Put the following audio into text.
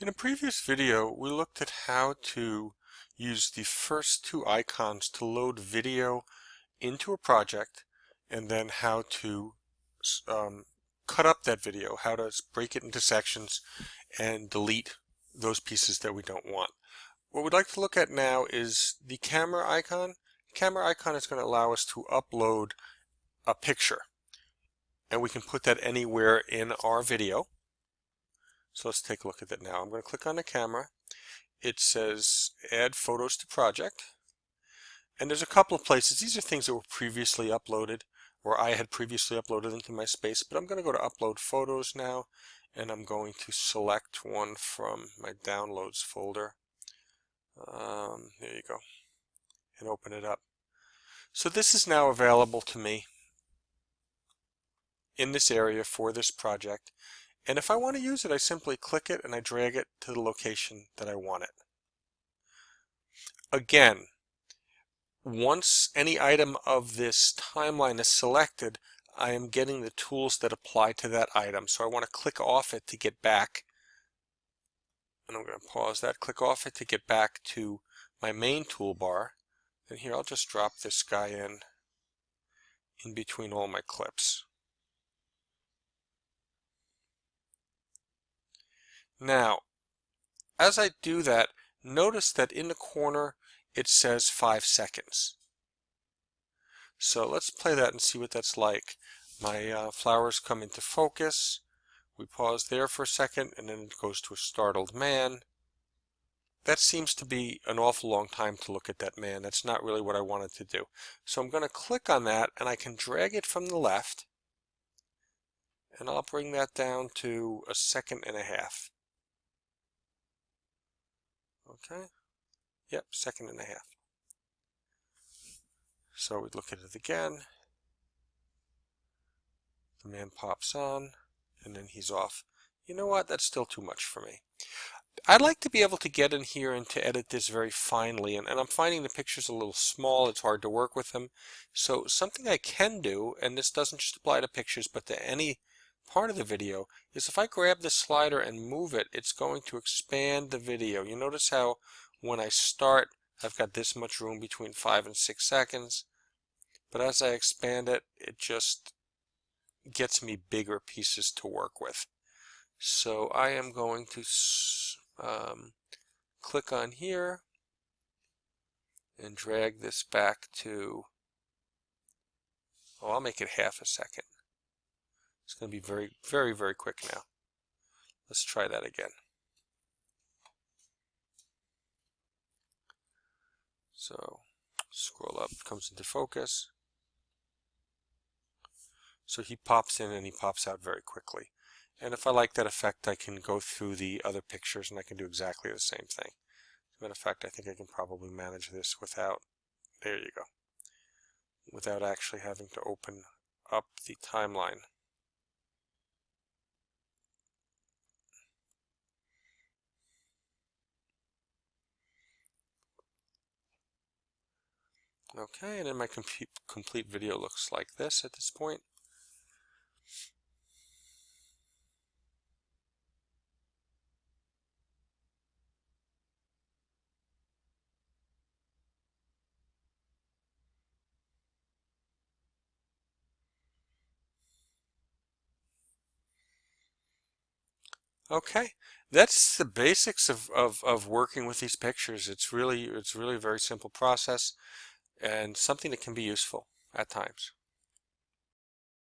In a previous video, we looked at how to use the first two icons to load video into a project, and then how to cut up that video, how to break it into sections and delete those pieces that we don't want. What we'd like to look at now is the camera icon. The camera icon is going to allow us to upload a picture, and we can put that anywhere in our video. So let's take a look at that now. I'm going to click on the camera. It says add photos to project. And there's a couple of places. These are things that were previously uploaded, or I had previously uploaded into my space. But I'm going to go to upload photos now, and I'm going to select one from my downloads folder. There you go. And open it up. So this is now available to me in this area for this project. And if I want to use it, I simply click it and I drag it to the location that I want it. Again, once any item of this timeline is selected, I am getting the tools that apply to that item. So I want to click off it to get back. And I'm going to pause that, click off it to get back to my main toolbar. And here I'll just drop this guy in between all my clips. Now, as I do that, notice that in the corner it says 5 seconds. So let's play that and see what that's like. My flowers come into focus. We pause there for a second, and then it goes to a startled man. That seems to be an awful long time to look at that man. That's not really what I wanted to do. So I'm going to click on that, and I can drag it from the left, and I'll bring that down to 1.5 seconds. Okay, yep, 1.5 seconds. So we look at it again. The man pops on, and then he's off. You know what? That's still too much for me. I'd like to be able to get in here and to edit this very finely, and I'm finding the pictures a little small. It's hard to work with them. So something I can do, and this doesn't just apply to pictures, but to any part of the video, is if I grab the slider and move it, it's going to expand the video. You notice how when I start, I've got this much room between 5 and 6 seconds, but as I expand it, it just gets me bigger pieces to work with. So I am going to click on here and drag this back to, I'll make it 0.5 seconds. It's going to be very, very, very quick now. Let's try that again. So scroll up, comes into focus. So he pops in and he pops out very quickly. And if I like that effect, I can go through the other pictures and I can do exactly the same thing. As a matter of fact, I think I can probably manage this without, there you go, without actually having to open up the timeline. Okay, and then my complete video looks like this at this point. Okay, that's the basics of working with these pictures. It's really a very simple process and something that can be useful at times.